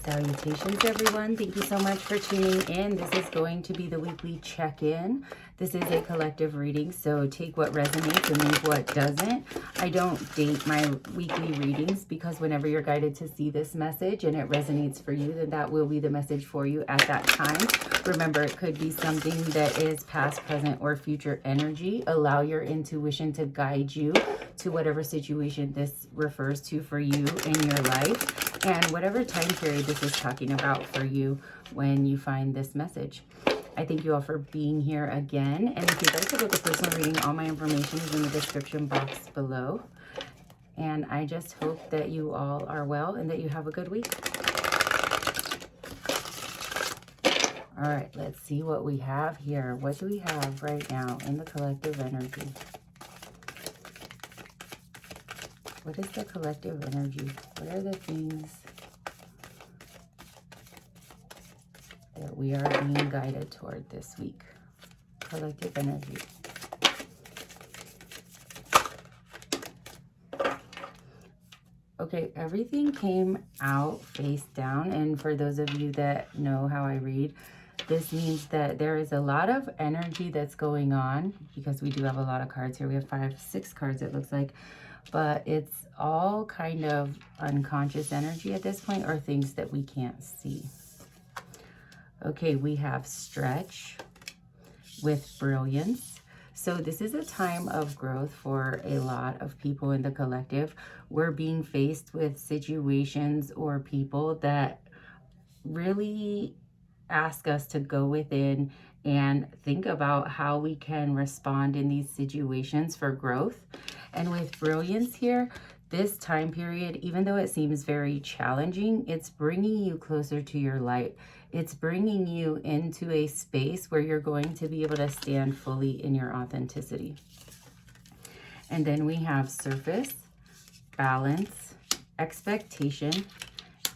Salutations, everyone. Thank you so much for tuning in. This is going to be the weekly check-in. This is a collective reading, so take what resonates and leave what doesn't. I don't date my weekly readings because whenever you're guided to see this message and it resonates for you, then that will be the message for you at that time. Remember, it could be something that is past, present, or future energy. Allow your intuition to guide you to whatever situation this refers to for you in your life, and whatever time period this is talking about for you when you find this message. I thank you all for being here again. And if you'd like to book a personal reading, all my information is in the description box below. And I just hope that you all are well and that you have a good week. All right, let's see what we have here. What do we have right now in the collective energy? What is the collective energy? What are the things that we are being guided toward this week? Collective energy. Okay, everything came out face down. And for those of you that know how I read, this means that there is a lot of energy that's going on, because we do have a lot of cards here. We have 6 cards, it looks like. But it's all kind of unconscious energy at this point, or things that we can't see. Okay, we have stretch with brilliance. So this is a time of growth for a lot of people in the collective. We're being faced with situations or people that really ask us to go within and think about how we can respond in these situations for growth. And with brilliance here, this time period, even though it seems very challenging, it's bringing you closer to your light. It's bringing you into a space where you're going to be able to stand fully in your authenticity. And then we have surface, balance, expectation,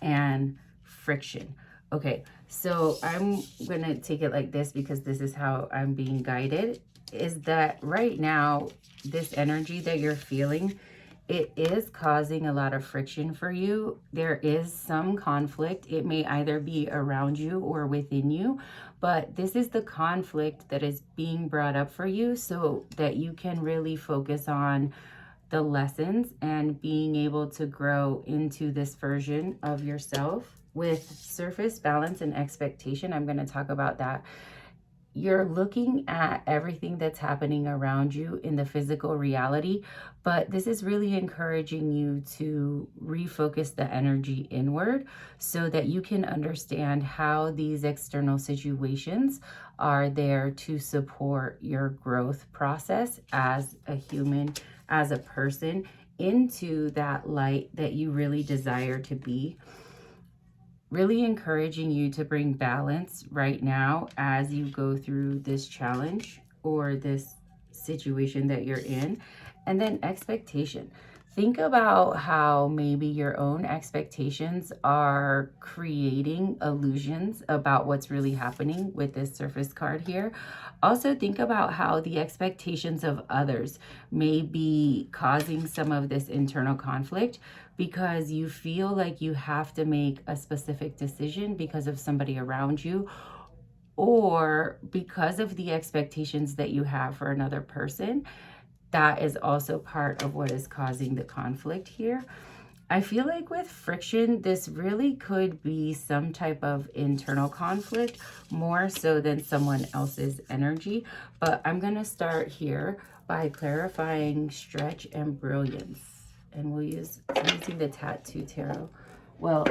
and friction. Okay, so I'm going to take it like this because this is how I'm being guided, is that right now, this energy that you're feeling, it is causing a lot of friction for you. There is some conflict. It may either be around you or within you, but this is the conflict that is being brought up for you so that you can really focus on the lessons and being able to grow into this version of yourself. With surface, balance, and expectation, I'm going to talk about that. You're looking at everything that's happening around you in the physical reality, but this is really encouraging you to refocus the energy inward so that you can understand how these external situations are there to support your growth process as a human, as a person, into that light that you really desire to be. Really encouraging you to bring balance right now as you go through this challenge or this situation that you're in. And then expectation. Think about how maybe your own expectations are creating illusions about what's really happening with this surface card here. Also think about how the expectations of others may be causing some of this internal conflict because you feel like you have to make a specific decision because of somebody around you, or because of the expectations that you have for another person. That is also part of what is causing the conflict here. I feel like with friction, this really could be some type of internal conflict, more so than someone else's energy. But I'm going to start here by clarifying stretch and brilliance. And I'm using the Tattoo Tarot. Well,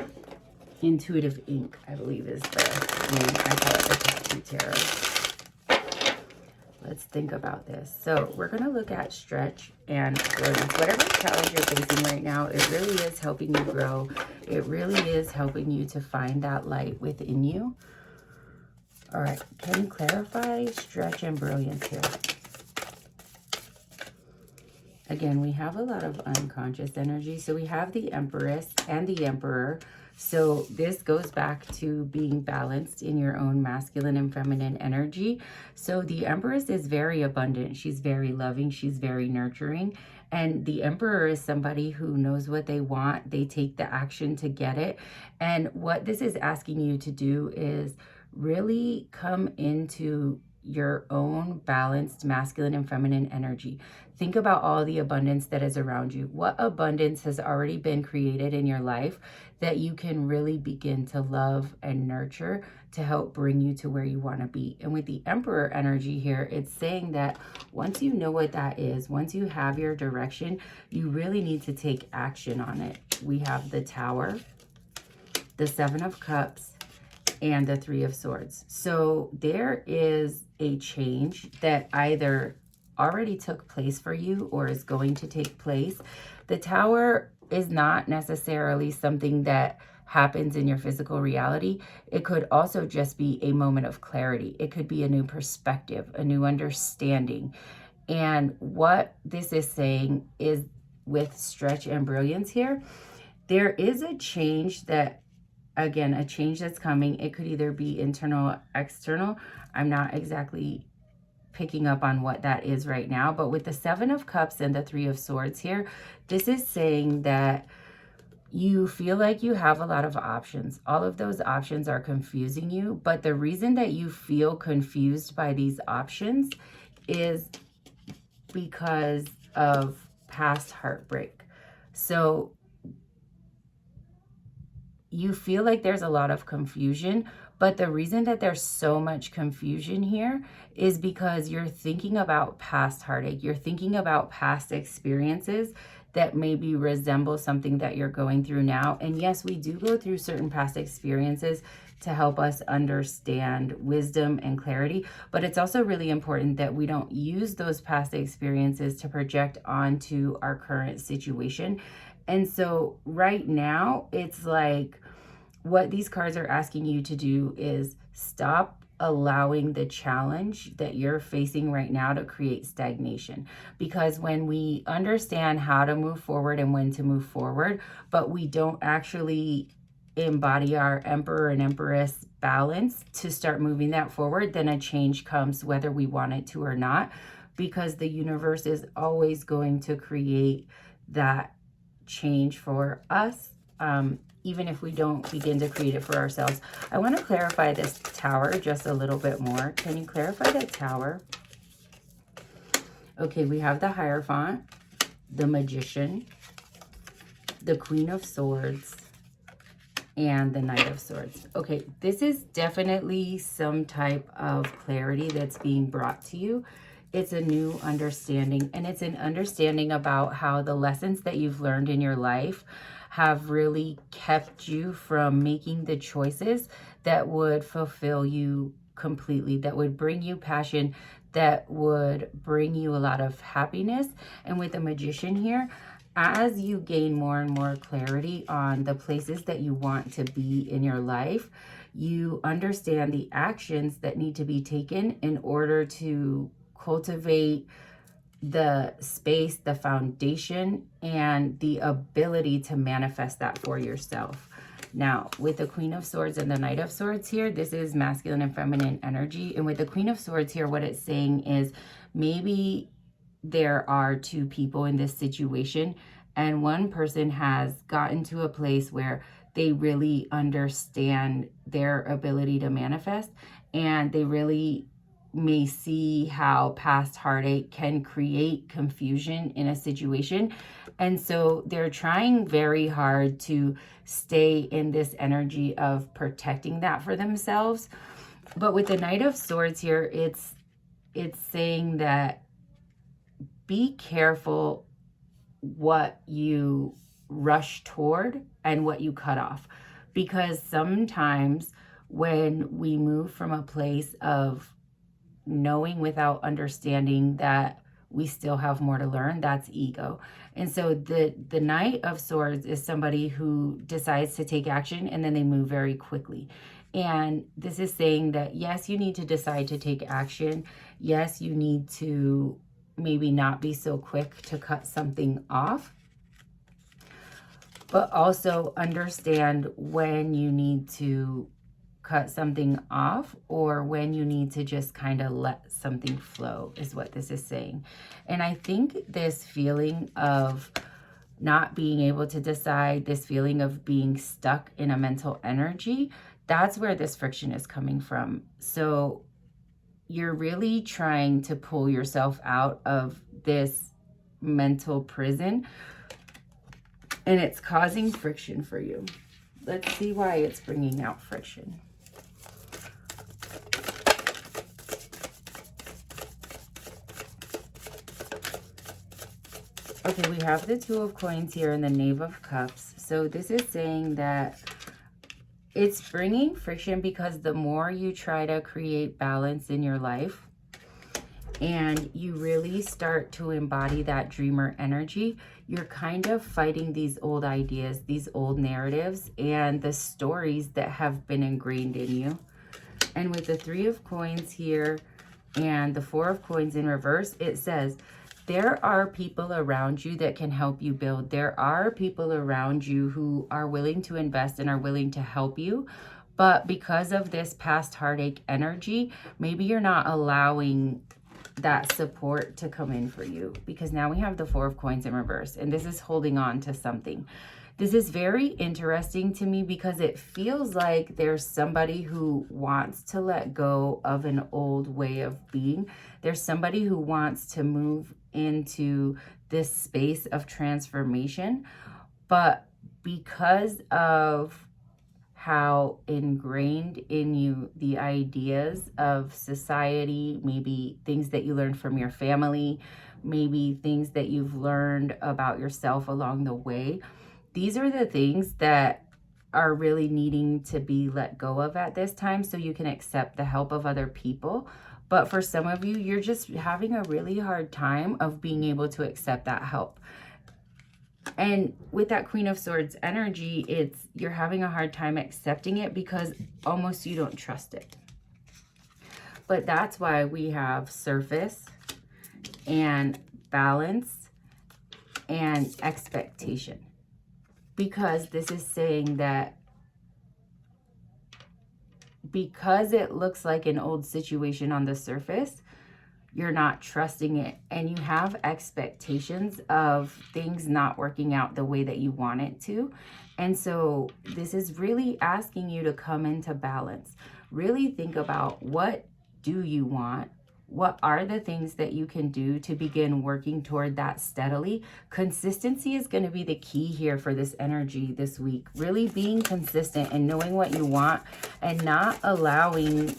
Intuitive Ink, I believe is the name. I call it the Tattoo Tarot. Let's think about this. So we're going to look at stretch and brilliance. Whatever challenge you're facing right now, it really is helping you grow. It really is helping you to find that light within you. All right. Can you clarify stretch and brilliance here? Again, we have a lot of unconscious energy. So we have the Empress and the Emperor. So this goes back to being balanced in your own masculine and feminine energy. So the Empress is very abundant. She's very loving. She's very nurturing. And the Emperor is somebody who knows what they want. They take the action to get it. And what this is asking you to do is really come into your own balanced masculine and feminine energy. Think about all the abundance that is around you. What abundance has already been created in your life that you can really begin to love and nurture to help bring you to where you want to be? And with the Emperor energy here, it's saying that once you know what that is, once you have your direction, you really need to take action on it. We have the Tower, the Seven of Cups, and the Three of Swords. So there is a change that either already took place for you or is going to take place. The Tower is not necessarily something that happens in your physical reality. It could also just be a moment of clarity. It could be a new perspective, a new understanding. And what this is saying is, with stretch and brilliance here, there is a change that, again, a change that's coming. It could either be internal or external. I'm not exactly picking up on what that is right now. But with the Seven of Cups and the Three of Swords here, this is saying that you feel like you have a lot of options. All of those options are confusing you. But the reason that you feel confused by these options is because of past heartbreak. So you feel like there's a lot of confusion, but the reason that there's so much confusion here is because you're thinking about past heartache. You're thinking about past experiences that maybe resemble something that you're going through now. And yes, we do go through certain past experiences to help us understand wisdom and clarity, but it's also really important that we don't use those past experiences to project onto our current situation. And so right now, it's like what these cards are asking you to do is stop allowing the challenge that you're facing right now to create stagnation. Because when we understand how to move forward and when to move forward, but we don't actually embody our Emperor and Empress balance to start moving that forward, then a change comes whether we want it to or not, because the universe is always going to create that change for us, even if we don't begin to create it for ourselves. I want to clarify this Tower just a little bit more. Can you clarify that Tower? Okay, we have the Hierophant, the Magician, the Queen of Swords, and the Knight of Swords. Okay, this is definitely some type of clarity that's being brought to you. It's a new understanding, and it's an understanding about how the lessons that you've learned in your life have really kept you from making the choices that would fulfill you completely, that would bring you passion, that would bring you a lot of happiness. And with the Magician here, as you gain more and more clarity on the places that you want to be in your life, you understand the actions that need to be taken in order to cultivate the space, the foundation, and the ability to manifest that for yourself. Now, with the Queen of Swords and the Knight of Swords here, this is masculine and feminine energy. And with the Queen of Swords here, what it's saying is maybe there are two people in this situation, and one person has gotten to a place where they really understand their ability to manifest, and they really may see how past heartache can create confusion in a situation. And so they're trying very hard to stay in this energy of protecting that for themselves. But with the Knight of Swords here, it's saying that be careful what you rush toward and what you cut off. Because sometimes when we move from a place of knowing without understanding that we still have more to learn, that's ego. And so the Knight of Swords is somebody who decides to take action and then they move very quickly. And this is saying that, yes, you need to decide to take action. Yes, you need to maybe not be so quick to cut something off, but also understand when you need to cut something off or when you need to just kind of let something flow is what this is saying. And I think this feeling of not being able to decide, this feeling of being stuck in a mental energy, that's where this friction is coming from. So you're really trying to pull yourself out of this mental prison, and it's causing friction for you. Let's see why it's bringing out friction. Okay, we have the Two of Coins here and the Knave of Cups. So this is saying that it's bringing friction because the more you try to create balance in your life and you really start to embody that dreamer energy, you're kind of fighting these old ideas, these old narratives, and the stories that have been ingrained in you. And with the Three of Coins here and the Four of Coins in reverse, it says, there are people around you that can help you build. There are people around you who are willing to invest and are willing to help you. But because of this past heartache energy, maybe you're not allowing that support to come in for you, because now we have the Four of Coins in reverse, and this is holding on to something. This is very interesting to me because it feels like there's somebody who wants to let go of an old way of being. There's somebody who wants to move into this space of transformation, but because of how ingrained in you the ideas of society, maybe things that you learned from your family, maybe things that you've learned about yourself along the way, these are the things that are really needing to be let go of at this time so you can accept the help of other people. But for some of you, you're just having a really hard time of being able to accept that help. And with that Queen of Swords energy, you're having a hard time accepting it because almost you don't trust it. But that's why we have surface and balance and expectation. Because this is saying that because it looks like an old situation on the surface, you're not trusting it, and you have expectations of things not working out the way that you want it to. And so this is really asking you to come into balance. Really think about, what do you want? What are the things that you can do to begin working toward that steadily? Consistency is going to be the key here for this energy this week. Really being consistent and knowing what you want and not allowing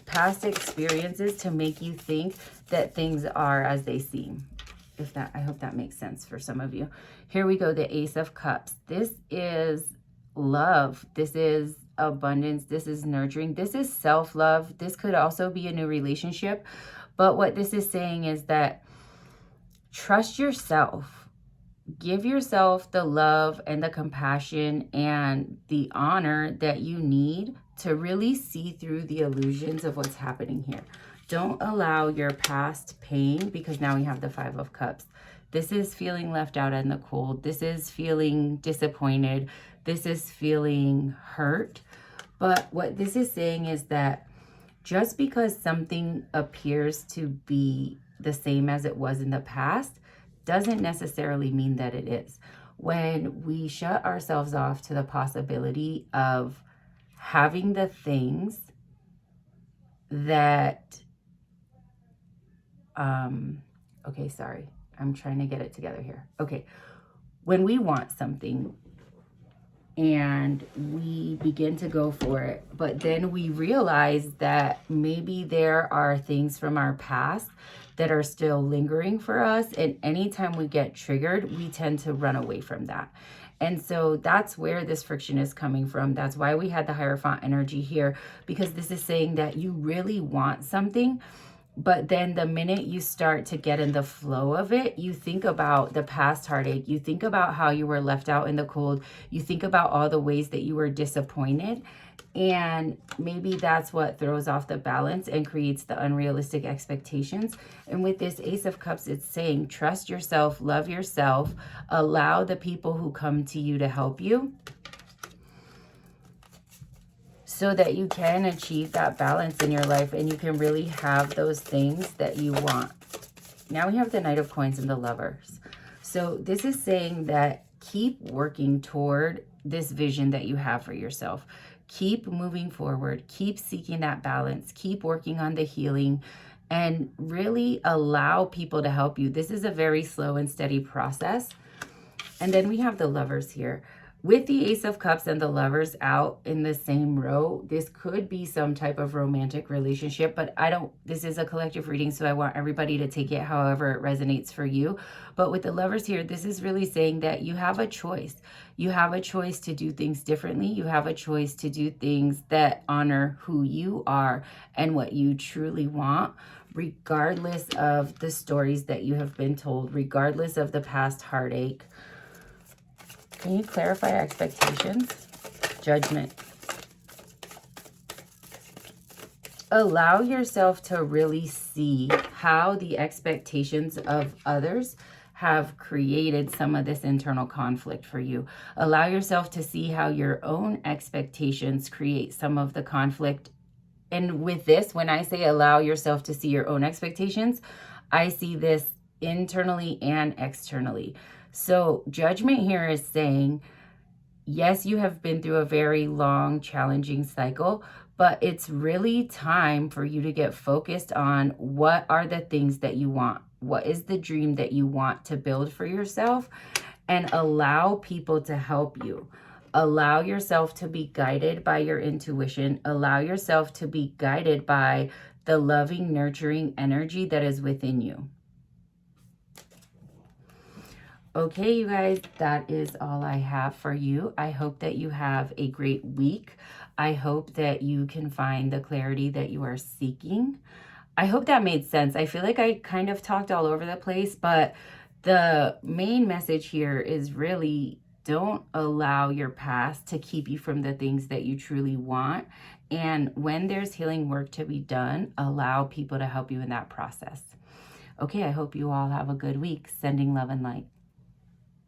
past experiences to make you think that things are as they seem. I hope that makes sense for some of you. Here we go, the Ace of Cups. This is love. This is abundance. This is nurturing. This is self-love. This could also be a new relationship. But what this is saying is that trust yourself. Give yourself the love and the compassion and the honor that you need to really see through the illusions of what's happening here. Don't allow your past pain, because now we have the Five of Cups. This is feeling left out in the cold. This is feeling disappointed. This is feeling hurt. But what this is saying is that just because something appears to be the same as it was in the past doesn't necessarily mean that it is. When we shut ourselves off to the possibility of having the things that, okay, sorry, I'm trying to get it together here. Okay, when we want something and we begin to go for it, but then we realize that maybe there are things from our past that are still lingering for us, and anytime we get triggered, we tend to run away from that. And so that's where this friction is coming from. That's why we had the Hierophant energy here, because this is saying that you really want something, but then the minute you start to get in the flow of it, you think about the past heartache. You think about how you were left out in the cold. You think about all the ways that you were disappointed. And maybe that's what throws off the balance and creates the unrealistic expectations. And with this Ace of Cups, it's saying, trust yourself, love yourself, allow the people who come to you to help you. so that you can achieve that balance in your life and you can really have those things that you want. Now we have the Knight of Coins and the Lovers. So this is saying that keep working toward this vision that you have for yourself. Keep moving forward. Keep seeking that balance. Keep working on the healing and really allow people to help you. This is a very slow and steady process. And then we have the Lovers here. With the Ace of Cups and the Lovers out in the same row, this could be some type of romantic relationship, but this is a collective reading, so I want everybody to take it however it resonates for you. But with the Lovers here, this is really saying that you have a choice. You have a choice to do things differently. You have a choice to do things that honor who you are and what you truly want, regardless of the stories that you have been told, regardless of the past heartache. Can you clarify expectations? Judgment. Allow yourself to really see how the expectations of others have created some of this internal conflict for you. Allow yourself to see how your own expectations create some of the conflict. And with this, when I say allow yourself to see your own expectations, I see this internally and externally. So judgment here is saying, yes, you have been through a very long, challenging cycle, but it's really time for you to get focused on what are the things that you want. What is the dream that you want to build for yourself? And allow people to help you. Allow yourself to be guided by your intuition. Allow yourself to be guided by the loving, nurturing energy that is within you. Okay, you guys, that is all I have for you. I hope that you have a great week. I hope that you can find the clarity that you are seeking. I hope that made sense. I feel like I kind of talked all over the place, but the main message here is really don't allow your past to keep you from the things that you truly want. And when there's healing work to be done, allow people to help you in that process. Okay, I hope you all have a good week. Sending love and light.